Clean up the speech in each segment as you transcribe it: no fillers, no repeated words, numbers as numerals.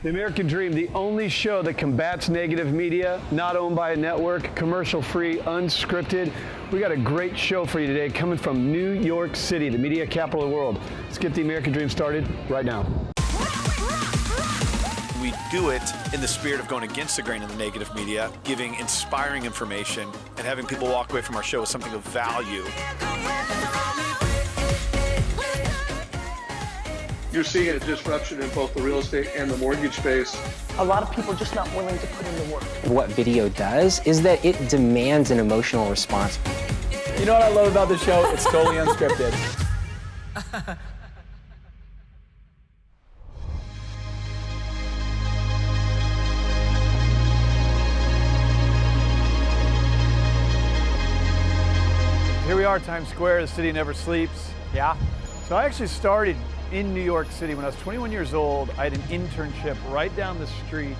The American Dream, the only show that combats negative media, not owned by a network, commercial-free, unscripted. We got a great show for you today coming from New York City, the media capital of the world. Let's get the American Dream started right now. We do it in the spirit of going against the grain of the negative media, giving inspiring information, and having people walk away from our show with something of value. You're seeing a disruption in both the real estate and the mortgage space. A lot of people are just not willing to put in the work. What video does is that it demands an emotional response. You know what I love about this show? It's totally unscripted. Here we are, Times Square, the city never sleeps. Yeah. So I actually started in New York City when I was 21 years old. I had an internship right down the street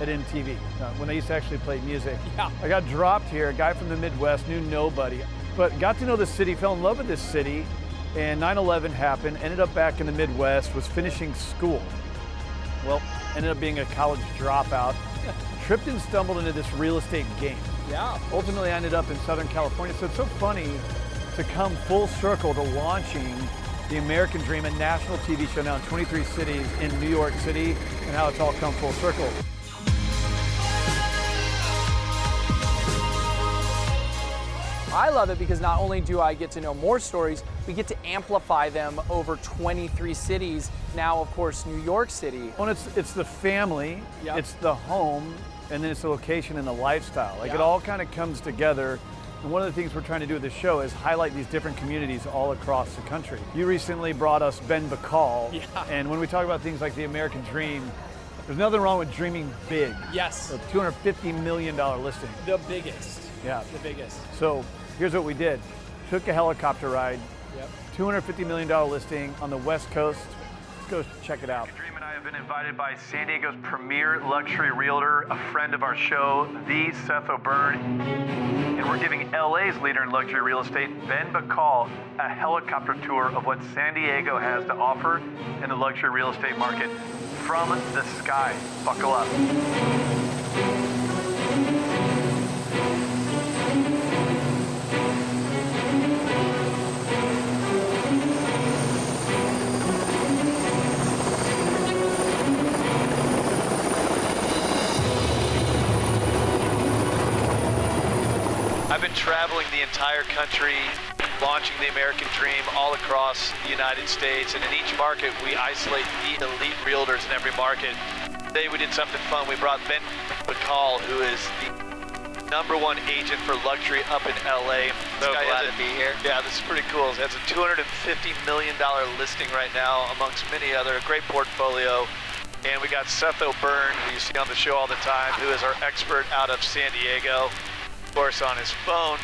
at MTV when I used to actually play music. Yeah. I got dropped here, a guy from the Midwest, knew nobody, but got to know the city, fell in love with this city, and 9/11 happened, ended up back in the Midwest, was finishing school. Well, ended up being a college dropout, tripped and stumbled into this real estate game. Yeah. Ultimately, I ended up in Southern California, so it's so funny to come full circle to launching the American Dream, a national TV show now in 23 cities in New York City, and how it's all come full circle. I love it because not only do I get to know more stories, we get to amplify them over 23 cities. Now, of course, New York City. Well, it's the family, Yep. it's the home, and then it's the location and the lifestyle. Like Yeah. it all kind of comes together. And one of the things we're trying to do with this show is highlight these different communities all across the country. You recently brought us Ben Bacal. Yeah. And when we talk about things like the American Dream, there's nothing wrong with dreaming big. Yes. A $250 million listing. The biggest. Yeah. The biggest. So here's what we did. Took a helicopter ride, Yep. $250 million listing on the West Coast. Let's go check it out. Dream and I have been invited by San Diego's premier luxury realtor, a friend of our show, the Seth O'Byrne. And we're giving LA's leader in luxury real estate, Ben Bacal, a helicopter tour of what San Diego has to offer in the luxury real estate market from the sky. Buckle up. I've been traveling the entire country, launching the American Dream all across the United States, and in each market we isolate the elite realtors in every market. Today we did something fun. We brought Ben Bacal, who is the #1 agent for luxury up in LA. So glad to be here. Yeah, this is pretty cool. It has a $250 million listing right now, amongst many other. A great portfolio. And we got Seth O'Byrne, who you see on the show all the time, who is our expert out of San Diego. Of course, on his phone,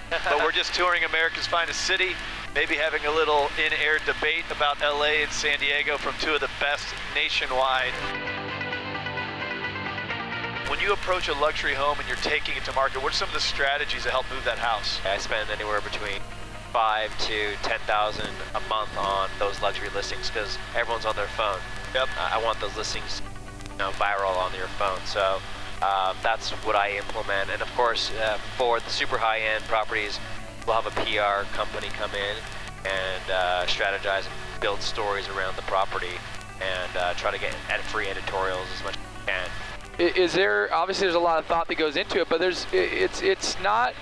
but we're just touring America's finest city, maybe having a little in-air debate about LA and San Diego from two of the best nationwide. When you approach a luxury home and you're taking it to market, what are some of the strategies that help move that house? I spend anywhere between $5,000 to $10,000 a month on those luxury listings because everyone's on their phone. Yep. I want those listings, viral on your phone. So that's what I implement. And of course, for the super high-end properties, we'll have a PR company come in and strategize and build stories around the property and try to get free editorials as much as we can. Is there, obviously there's a lot of thought that goes into it, but it's not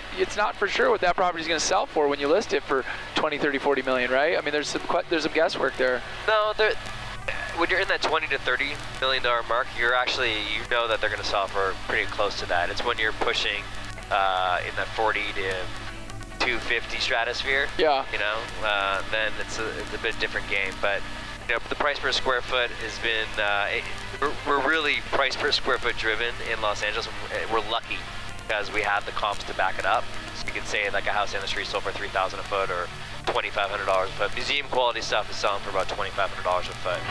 for sure what that property is going to sell for when you list it for 20, 30, 40 million, right? I mean, there's some guesswork there. No, when you're in that 20 to 30 million dollar mark, you know that they're going to sell for pretty close to that. It's when you're pushing in that 40 to 250 stratosphere. Yeah. Then it's a bit different game, but. The price per square foot has been, we're really price per square foot driven in Los Angeles. We're lucky because we have the comps to back it up. So you can say like a house down the street sold for $3,000 a foot or $2,500 a foot. Museum quality stuff is selling for about $2,500 a foot.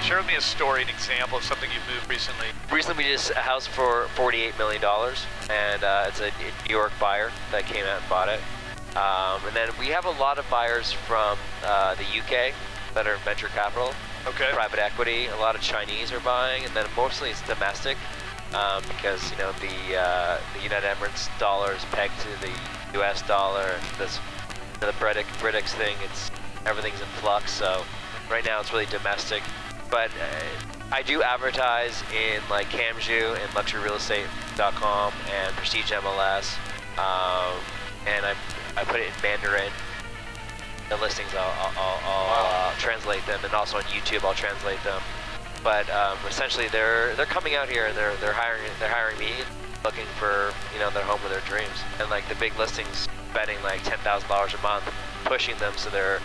Share with me a story, an example of something you've moved recently. Recently we did a house for $48 million, and it's a New York buyer that came out and bought it. And then we have a lot of buyers from the UK that are venture capital, private equity. A lot of Chinese are buying, and then mostly it's domestic because the United Emirates dollar is pegged to the U.S. dollar, and this the British thing. Everything's in flux. So right now it's really domestic, but I do advertise in like Camju and LuxuryRealEstate.com and Prestige MLS, and I put it in Mandarin. The listings, I'll translate them, and also on YouTube I'll translate them. But essentially, they're coming out here and they're hiring me, looking for their home of their dreams, and like the big listings, spending like $10,000 a month, pushing them so they're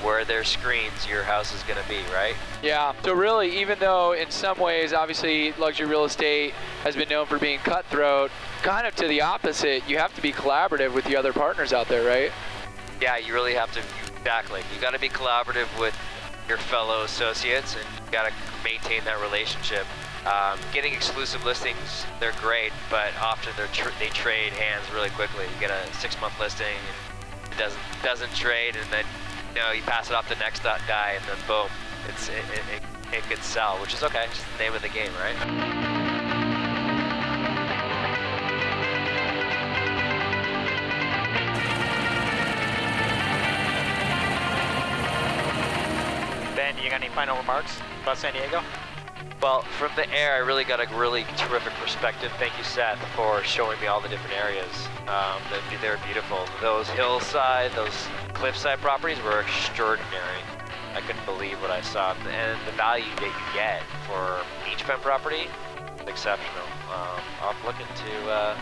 where their screens your house is going to be, right? Yeah, so really, even though in some ways, obviously, luxury real estate has been known for being cutthroat, kind of to the opposite, you have to be collaborative with the other partners out there, right? Yeah, you really have to, exactly. You got to be collaborative with your fellow associates, and you got to maintain that relationship. Getting exclusive listings, they're great, but often they trade hands really quickly. You get a 6-month listing, and it doesn't trade, and then you pass it off to the next guy, and then boom, it could sell, which is okay. It's just the name of the game, right? Ben, you got any final remarks about San Diego? Well, from the air, I really got a really terrific perspective. Thank you, Seth, for showing me all the different areas. They're beautiful. Those hillside, those cliffside properties were extraordinary. I couldn't believe what I saw. And the value that you get for beachfront property is exceptional. I'm looking to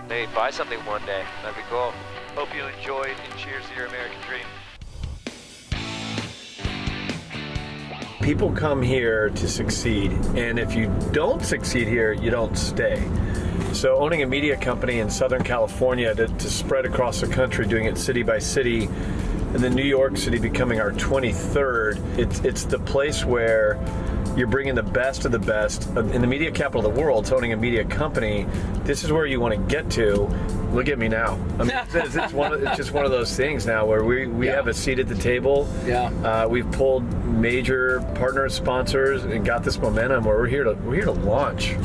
maybe buy something one day. That'd be cool. Hope you enjoyed, and cheers to your American dream. People come here to succeed, and if you don't succeed here, you don't stay. So owning a media company in Southern California to spread across the country, doing it city by city, and then New York City becoming our 23rd, it's the place where you're bringing the best of the best. In the media capital of the world, owning a media company, this is where you want to get to. Look at me now. I mean, it's just one of those things now where we have a seat at the table. Yeah. We've pulled major partners, sponsors, and got this momentum where we're here to launch.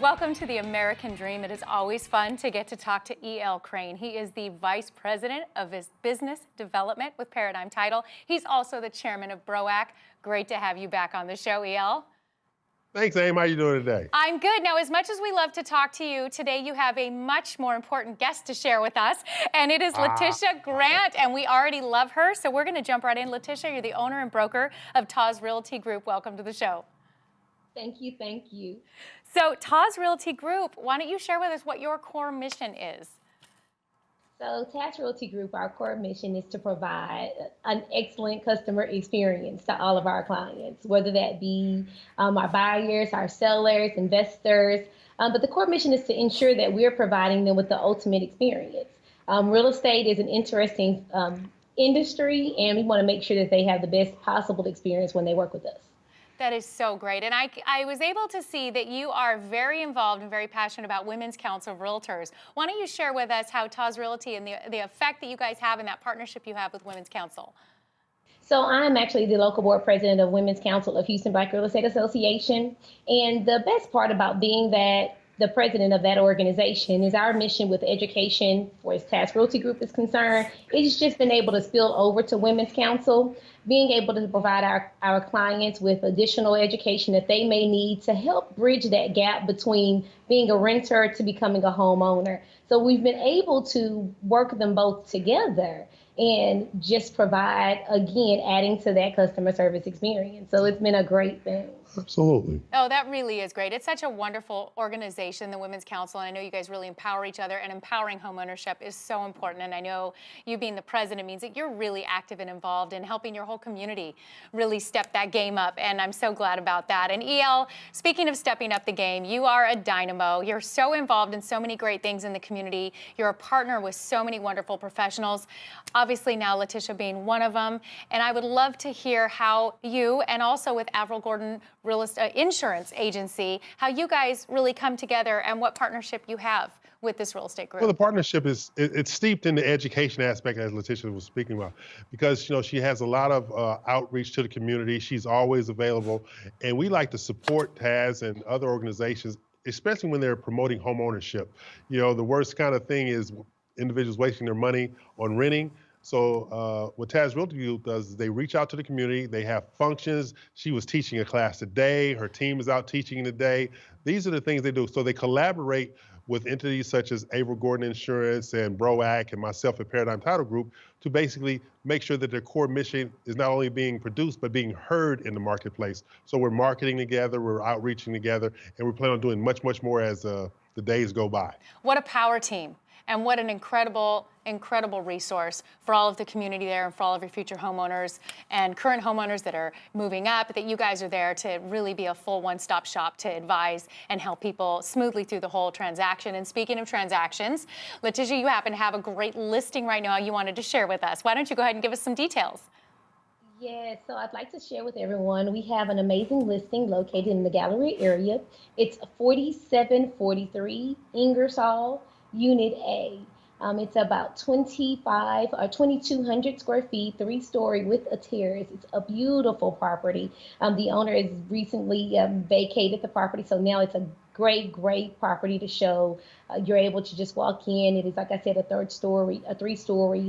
Welcome to the American Dream. It is always fun to get to talk to E.L. Craine. He is the Vice President of his Business Development with Paradigm Title. He's also the Chairman of BROAC. Great to have you back on the show, E.L. Thanks, Aim. How you doing today? I'm good. Now, as much as we love to talk to you, today you have a much more important guest to share with us, and it is Latisha Grant, and we already love her, so we're going to jump right in. Latisha, you're the owner and broker of Taz Realty Group. Welcome to the show. Thank you, thank you. So Taz Realty Group, why don't you share with us what your core mission is? So Taz Realty Group, our core mission is to provide an excellent customer experience to all of our clients, whether that be our buyers, our sellers, investors. But the core mission is to ensure that we're providing them with the ultimate experience. Real estate is an interesting industry, and we want to make sure that they have the best possible experience when they work with us. That is so great. And I was able to see that you are very involved and very passionate about Women's Council of Realtors. Why don't you share with us how Taz Realty and the effect that you guys have in that partnership you have with Women's Council? So I'm actually the local board president of Women's Council of Houston Black Real Estate Association. And the best part about being the president of that organization is our mission with education, as Taz Realty Group is concerned. It's just been able to spill over to Women's Council, being able to provide our clients with additional education that they may need to help bridge that gap between being a renter to becoming a homeowner. So we've been able to work them both together and just provide, again, adding to that customer service experience. So it's been a great thing. Absolutely. Oh, that really is great. It's such a wonderful organization, the Women's Council, and I know you guys really empower each other, and empowering homeownership is so important. And I know you being the president means that you're really active and involved in helping your whole community really step that game up, and I'm so glad about that. And E.L., speaking of stepping up the game, you are a dynamo. You're so involved in so many great things in the community. You're a partner with so many wonderful professionals. obviously now Latisha being one of them. And I would love to hear how you, and also with Avril Gordon Real Estate Insurance Agency, how you guys really come together and what partnership you have with this real estate group. Well, the partnership it's steeped in the education aspect, as Latisha was speaking about, because she has a lot of outreach to the community. She's always available, and we like to support Taz and other organizations, especially when they're promoting home ownership. The worst kind of thing is individuals wasting their money on renting. So what Taz Realty Group does is they reach out to the community. They have functions. She was teaching a class today. Her team is out teaching today. These are the things they do. So they collaborate with entities such as Avril Gordon Insurance and BROAC and myself at Paradigm Title Group to basically make sure that their core mission is not only being produced, but being heard in the marketplace. So we're marketing together, we're outreaching together, and we plan on doing much, much more as the days go by. What a power team. And what an incredible, incredible resource for all of the community there and for all of your future homeowners and current homeowners that are moving up, that you guys are there to really be a full one-stop shop to advise and help people smoothly through the whole transaction. And speaking of transactions, Latisha, you happen to have a great listing right now you wanted to share with us. Why don't you go ahead and give us some details? Yes, so I'd like to share with everyone, we have an amazing listing located in the Gallery area. It's 4743 Ingersoll, Unit A. It's about 2,200 square feet, 3-story with a terrace. It's a beautiful property. The owner has recently vacated the property, so now it's a great property to show. You're able to just walk in. It is, like I said, a 3-story.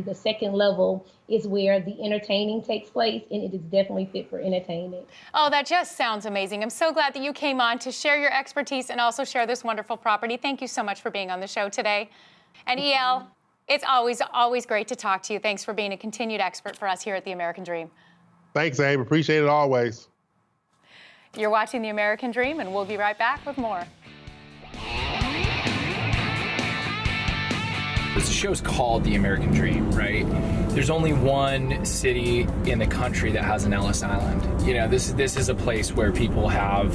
The second level is where the entertaining takes place, and it is definitely fit for entertainment. Oh, that just sounds amazing. I'm so glad that you came on to share your expertise and also share this wonderful property. Thank you so much for being on the show today. And EL, it's always great to talk to you. Thanks for being a continued expert for us here at The American Dream. Thanks, Abe. Appreciate it always. You're watching The American Dream, and we'll be right back with more. This show's called The American Dream, right? There's only one city in the country that has an Ellis Island. This is a place where people have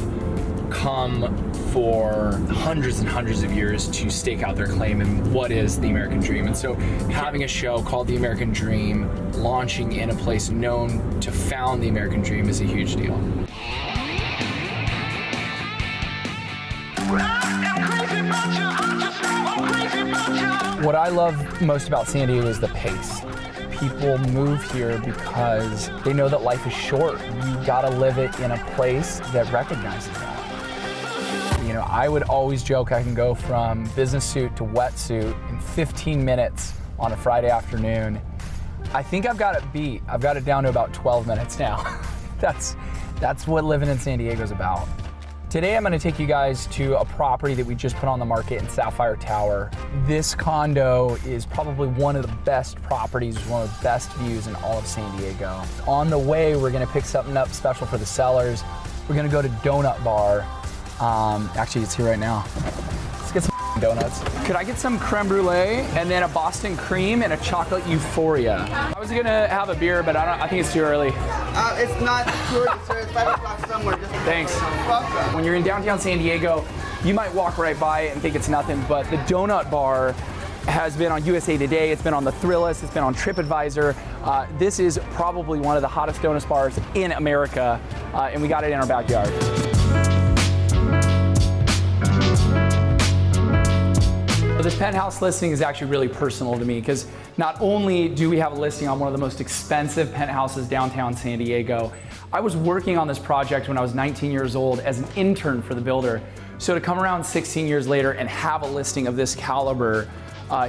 come for hundreds and hundreds of years to stake out their claim in what is the American Dream. And so having a show called The American Dream, launching in a place known to found the American Dream is a huge deal. What I love most about San Diego is the pace. People move here because they know that life is short. You gotta live it in a place that recognizes that. I would always joke I can go from business suit to wetsuit in 15 minutes on a Friday afternoon. I think I've got it beat. I've got it down to about 12 minutes now. That's what living in San Diego is about. Today I'm going to take you guys to a property that we just put on the market in Sapphire Tower. This condo is probably one of the best properties, one of the best views in all of San Diego. On the way, we're going to pick something up special for the sellers. We're going to go to Donut Bar. Actually, it's here right now. Let's get some donuts. Could I get some creme brulee and then a Boston cream and a chocolate euphoria? I was gonna have a beer, but I think it's too early. It's not too early, sir. It's 5 o'clock somewhere. Thanks. When you're in downtown San Diego, you might walk right by it and think it's nothing, but the Donut Bar has been on USA Today, it's been on the Thrillist, it's been on TripAdvisor. This is probably one of the hottest donut bars in America, and we got it in our backyard. This penthouse listing is actually really personal to me because not only do we have a listing on one of the most expensive penthouses downtown San Diego, I was working on this project when I was 19 years old as an intern for the builder. So to come around 16 years later and have a listing of this caliber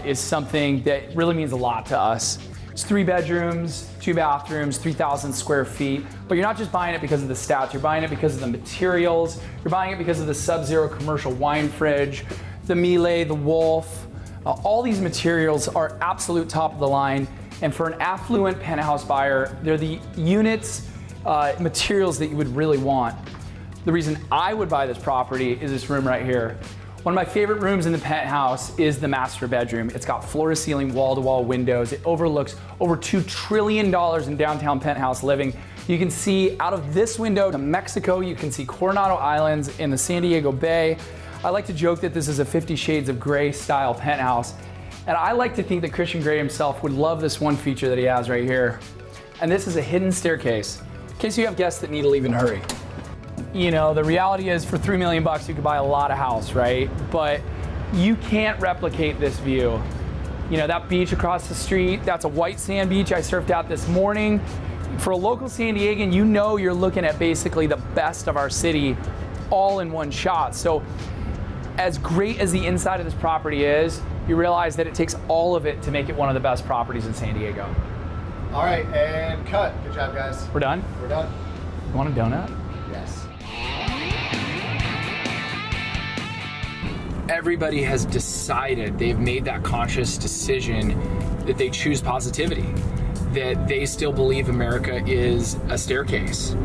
is something that really means a lot to us. It's 3 bedrooms, 2 bathrooms, 3,000 square feet, but you're not just buying it because of the stats, you're buying it because of the materials, you're buying it because of the Sub-Zero commercial wine fridge, the Miele, the Wolf, all these materials are absolute top of the line. And for an affluent penthouse buyer, they're the units, materials that you would really want. The reason I would buy this property is this room right here. One of my favorite rooms in the penthouse is the master bedroom. It's got floor-to-ceiling, wall-to-wall windows. It overlooks over $2 trillion in downtown penthouse living. You can see out of this window to Mexico. You can see Coronado Islands in the San Diego Bay. I like to joke that this is a 50 Shades of Grey style penthouse. And I like to think that Christian Grey himself would love this one feature that he has right here. And this is a hidden staircase, in case you have guests that need to leave in a hurry. You know, the reality is for $3 million you could buy a lot of house, right? But you can't replicate this view. You know, that beach across the street, that's a white sand beach I surfed out this morning. For a local San Diegan, you know you're looking at basically the best of our city all in one shot. So as great as the inside of this property is, you realize that it takes all of it to make it one of the best properties in San Diego. All right, and cut. Good job, guys. We're done? We're done. You want a donut? Yes. Everybody has decided, they've made that conscious decision that they choose positivity, that they still believe America is a staircase,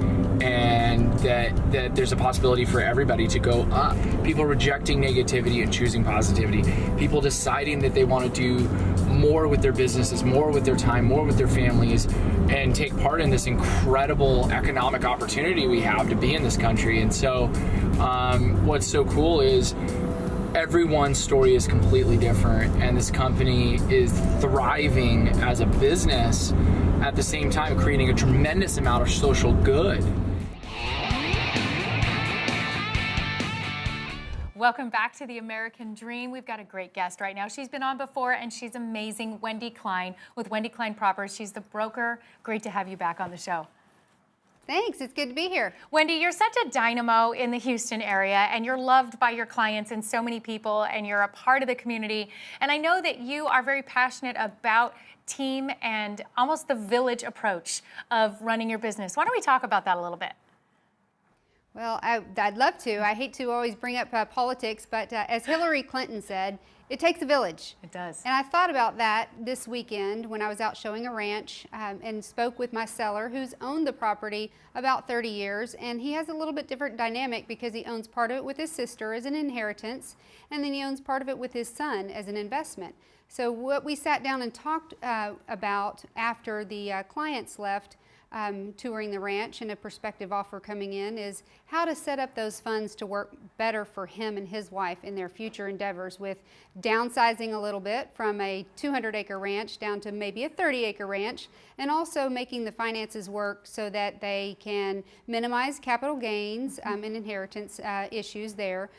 and that there's a possibility for everybody to go up. People rejecting negativity and choosing positivity. People deciding that they want to do more with their businesses, more with their time, more with their families, and take part in this incredible economic opportunity we have to be in this country. And so what's so cool is everyone's story is completely different, and this company is thriving as a business, at the same time creating a tremendous amount of social good. Welcome back to the American Dream. We've got a great guest right now. She's been on before, and she's amazing. Wendy Cline with Wendy Cline Properties. She's the broker. Great to have you back on the show. Thanks, it's good to be here. Wendy, you're such a dynamo in the Houston area, and you're loved by your clients and so many people, and you're a part of the community. And I know that you are very passionate about team and almost the village approach of running your business. Why don't we talk about that a little bit? Well, I'd love to. I hate to always bring up politics, but as Hillary Clinton said, it takes a village. It does. And I thought about that this weekend when I was out showing a ranch and spoke with my seller who's owned the property about 30 years. And he has a little bit different dynamic because he owns part of it with his sister as an inheritance, and then he owns part of it with his son as an investment. So what we sat down and talked about after the clients left touring the ranch and a prospective offer coming in is how to set up those funds to work better for him and his wife in their future endeavors, with downsizing a little bit from a 200-acre ranch down to maybe a 30-acre ranch, and also making the finances work so that they can minimize capital gains and inheritance issues there.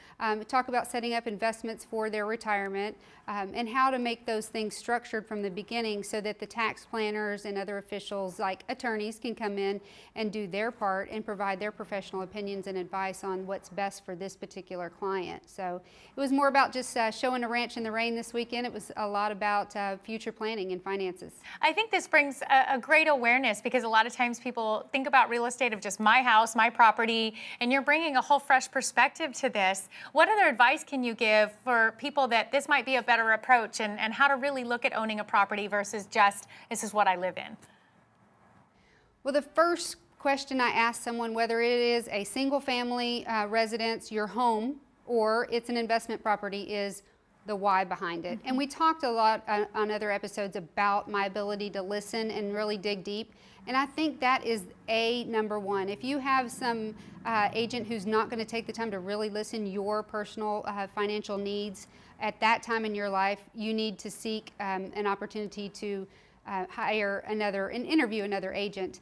Talk about setting up investments for their retirement, and how to make those things structured from the beginning so that the tax planners and other officials like attorneys can come in and do their part and provide their professional opinions and advice on what's best for this particular client. So it was more about just showing a ranch in the rain this weekend. It was a lot about future planning and finances. I think this brings a great awareness, because a lot of times people think about real estate of just my house, my property, and you're bringing a whole fresh perspective to this. What other advice can you give for people that this might be a better approach, and how to really look at owning a property versus just, this is what I live in? Well, the first question I ask someone, whether it is a single family residence, your home, or it's an investment property, is the why behind it. And we talked a lot on other episodes about my ability to listen and really dig deep. And I think that is number one. If you have some agent who's not going to take the time to really listen your personal financial needs at that time in your life, you need to seek an opportunity to hire another and interview another agent,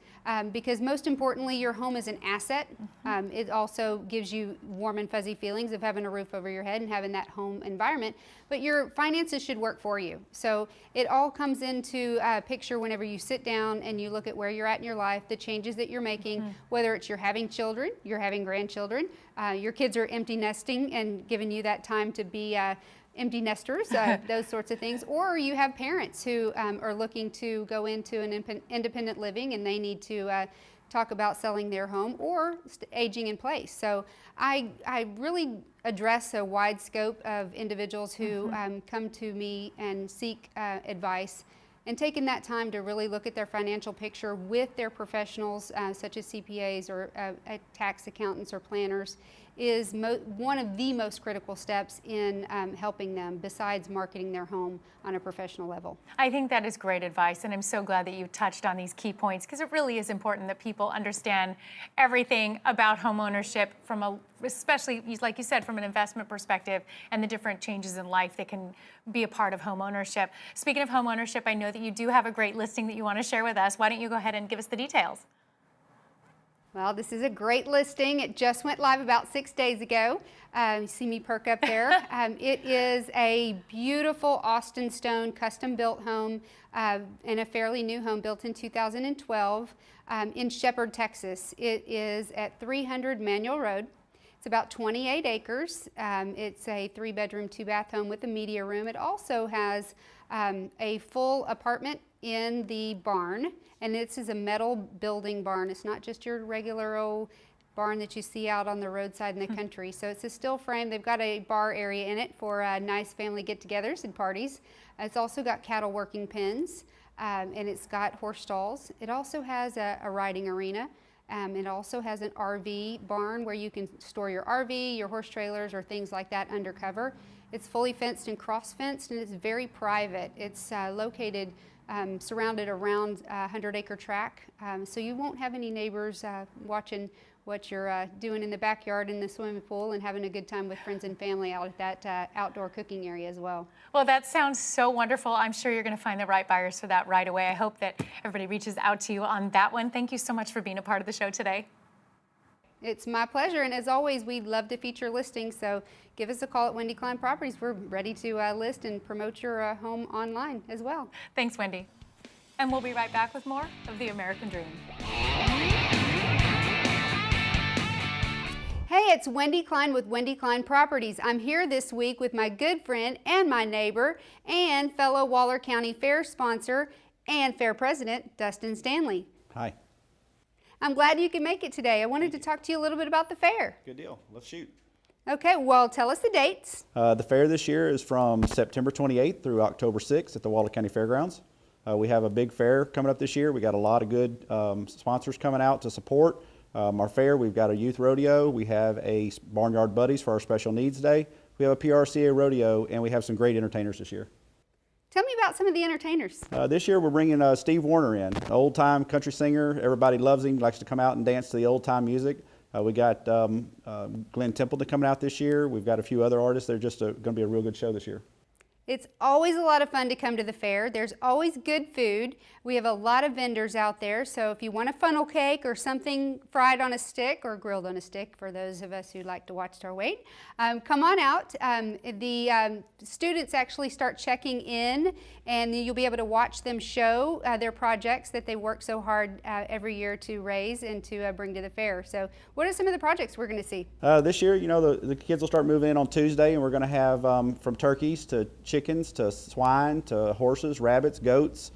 because most importantly, your home is an asset. It also gives you warm and fuzzy feelings of having a roof over your head and having that home environment, but your finances should work for you. So it all comes into picture whenever you sit down and you look at where you're at in your life, the changes that you're making, whether it's you're having children, you're having grandchildren, your kids are empty nesting and giving you that time to be empty nesters, those sorts of things, or you have parents who are looking to go into an independent living and they need to talk about selling their home or aging in place. So I really address a wide scope of individuals who come to me and seek advice and taking that time to really look at their financial picture with their professionals, such as CPAs or tax accountants or planners, is one of the most critical steps in helping them, besides marketing their home on a professional level. I think that is great advice, and I'm so glad that you touched on these key points, because it really is important that people understand everything about home ownership, especially, like you said, from an investment perspective, and the different changes in life that can be a part of home ownership. Speaking of home ownership, I know that you do have a great listing that you want to share with us. Why don't you go ahead and give us the details? Well, this is a great listing. It just went live about 6 days ago. You see me perk up there. It is a beautiful Austin stone custom-built home and a fairly new home built in 2012 in Shepherd, Texas. It is at 300 Manual Road. It's about 28 acres. It's a 3-bedroom, 2-bath home with a media room. It also has a full apartment in the barn, and this is a metal building barn. It's not just your regular old barn that you see out on the roadside in the country. So it's a steel frame. They've got a bar area in it for nice family get-togethers and parties. It's also got cattle working pens, and it's got horse stalls. It also has a riding arena. It also has an RV barn where you can store your RV, your horse trailers, or things like that undercover. It's fully fenced and cross-fenced, and it's very private. It's located surrounded around a 100-acre tract, so you won't have any neighbors watching what you're doing in the backyard in the swimming pool and having a good time with friends and family out at that outdoor cooking area as well. Well, that sounds so wonderful. I'm sure you're going to find the right buyers for that right away. I hope that everybody reaches out to you on that one. Thank you so much for being a part of the show today. It's my pleasure, and as always, we'd love to feature listings, so give us a call at Wendy Cline Properties. We're ready to list and promote your home online as well. Thanks, Wendy. And we'll be right back with more of The American Dream. Hey, it's Wendy Cline with Wendy Cline Properties. I'm here this week with my good friend and my neighbor and fellow Waller County Fair sponsor and Fair President, Dustin Standley. Hi. I'm glad you could make it today. I wanted to talk to you a little bit about the fair. Good deal. Let's shoot. Okay, well, tell us the dates. The fair this year is from September 28th through October 6th at the Waller County Fairgrounds. We have a big fair coming up this year. We got a lot of good sponsors coming out to support our fair. We've got a youth rodeo. We have a Barnyard Buddies for our Special Needs Day. We have a PRCA rodeo, and we have some great entertainers this year. Tell me about some of the entertainers. This year we're bringing Steve Warner in, an old-time country singer. Everybody loves him, likes to come out and dance to the old-time music. We got Glenn Templeton coming out this year. We've got a few other artists. They're just going to be a real good show this year. It's always a lot of fun to come to the fair. There's always good food. We have a lot of vendors out there, so if you want a funnel cake or something fried on a stick or grilled on a stick, for those of us who like to watch our weight, come on out. The students actually start checking in, and you'll be able to watch them show their projects that they work so hard every year to raise and to bring to the fair. So what are some of the projects we're going to see? This year, you know, the kids will start moving in on Tuesday, and we're going to have from turkeys to chickens to swine to horses, rabbits, goats,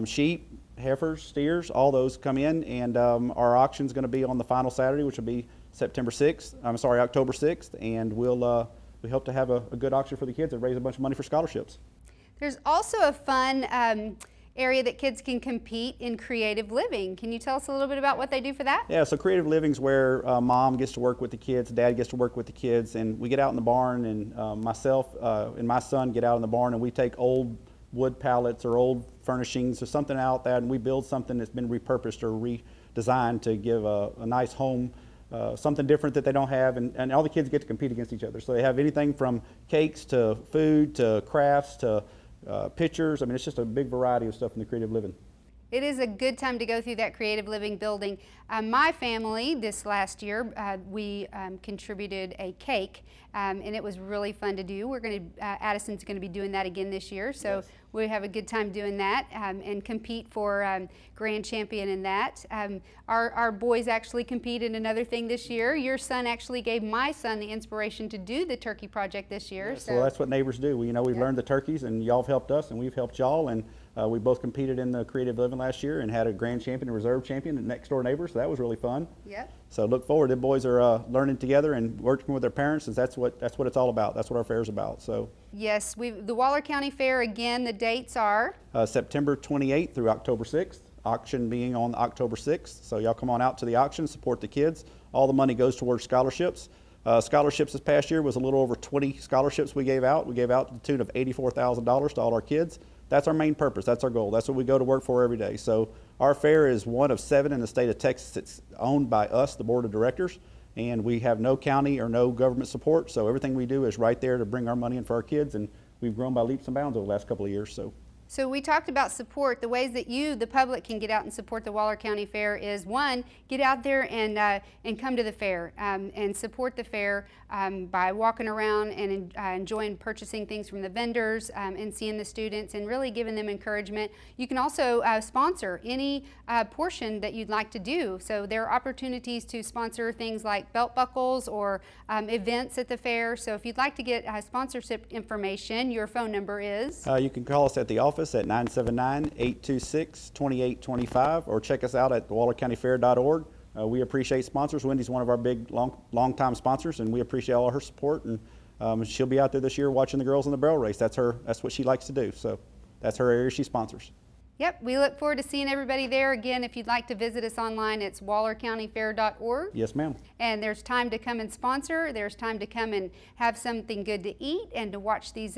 sheep, heifers, steers, all those come in, and our auction's going to be on the final Saturday, which will be October 6th, and we hope to have a good auction for the kids and raise a bunch of money for scholarships. There's also a fun area that kids can compete in creative living. Can you tell us a little bit about what they do for that? Yeah, so creative living's where mom gets to work with the kids, dad gets to work with the kids, and we get out in the barn, and myself and my son get out in the barn, and we take old wood pallets or old furnishings or something out there, and we build something that's been repurposed or redesigned to give a nice home, something different that they don't have, and all the kids get to compete against each other. So they have anything from cakes to food to crafts to pictures. I mean, it's just a big variety of stuff in the creative living. It is a good time to go through that creative living building. My family, this last year, we contributed a cake, and it was really fun to do. We're going to, Addison's going to be doing that again this year, so yes, we have a good time doing that and compete for grand champion in that. Our boys actually compete in another thing this year. Your son actually gave my son the inspiration to do the turkey project this year. Yes, so that's what neighbors do. We've learned the turkeys, and y'all have helped us, and we've helped y'all, and We both competed in the creative living last year and had a grand champion and reserve champion and next door neighbors. So that was really fun. Yep. So look forward. The boys are learning together and working with their parents, and that's what it's all about. That's what our fair is about. So. Yes, the Waller County Fair, again, the dates are? September 28th through October 6th. Auction being on October 6th. So y'all come on out to the auction, support the kids. All the money goes towards scholarships. Scholarships this past year was a little over 20 scholarships we gave out. We gave out to the tune of $84,000 to all our kids. That's our main purpose. That's our goal. That's what we go to work for every day. So our fair is one of 7 in the state of Texas. It's owned by us, the board of directors, and we have no county or no government support. So everything we do is right there to bring our money in for our kids, and we've grown by leaps and bounds over the last couple of years. So we talked about support. The ways that you, the public, can get out and support the Waller County Fair is, one, get out there and come to the fair and support the fair by walking around and enjoying purchasing things from the vendors and seeing the students and really giving them encouragement. You can also sponsor any portion that you'd like to do. So there are opportunities to sponsor things like belt buckles or events at the fair. So if you'd like to get sponsorship information, your phone number is? You can call us at the office at 979-826-2825 or check us out at wallercountyfair.org. We appreciate sponsors. Wendy's one of our big, long-time sponsors, and we appreciate all her support. And she'll be out there this year watching the girls in the barrel race. That's what she likes to do. So that's her area she sponsors. Yep, we look forward to seeing everybody there. Again, if you'd like to visit us online, it's wallercountyfair.org. Yes, ma'am. And there's time to come and sponsor. There's time to come and have something good to eat and to watch these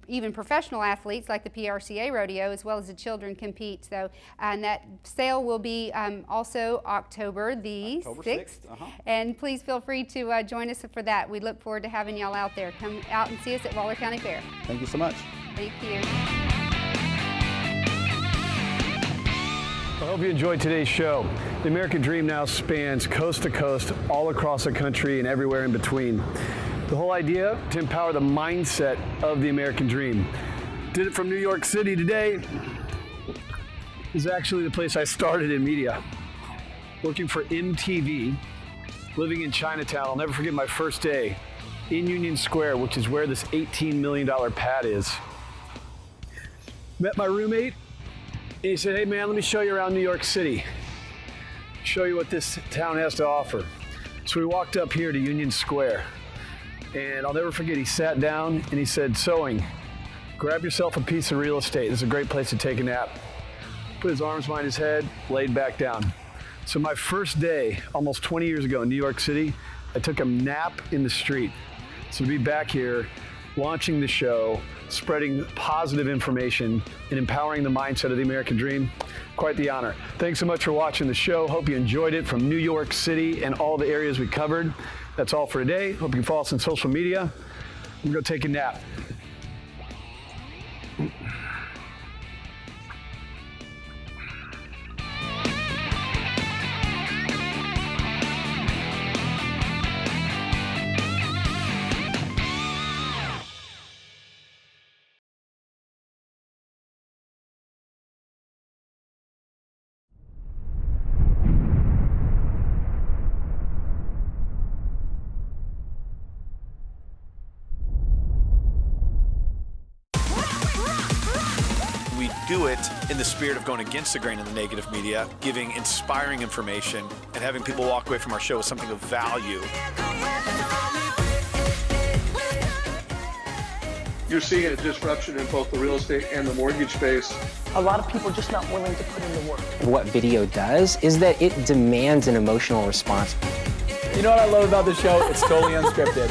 even professional athletes like the PRCA rodeo, as well as the children compete. So, and that sale will be also October the 6th. And please feel free to join us for that. We look forward to having y'all out there. Come out and see us at Waller County Fair. Thank you so much. Thank you. I hope you enjoyed today's show. The American Dream now spans coast to coast, all across the country and everywhere in between. The whole idea to empower the mindset of the American Dream. Did it from New York City today. This is actually the place I started in media. Working for MTV, living in Chinatown. I'll never forget my first day in Union Square, which is where this $18 million pad is. Met my roommate, and he said, hey man, let me show you around New York City. Show you what this town has to offer. So we walked up here to Union Square. And I'll never forget, he sat down and he said, sewing, grab yourself a piece of real estate. This is a great place to take a nap. Put his arms behind his head, laid back down. So my first day, almost 20 years ago in New York City, I took a nap in the street. So to be back here, launching the show, spreading positive information, and empowering the mindset of the American Dream, quite the honor. Thanks so much for watching the show. Hope you enjoyed it from New York City and all the areas we covered. That's all for today. Hope you can follow us on social media. I'm gonna go take a nap. Do it in the spirit of going against the grain of the negative media, giving inspiring information, and having people walk away from our show with something of value. You're seeing a disruption in both the real estate and the mortgage space. A lot of people are just not willing to put in the work. What video does is that it demands an emotional response. You know what I love about the show? It's totally unscripted.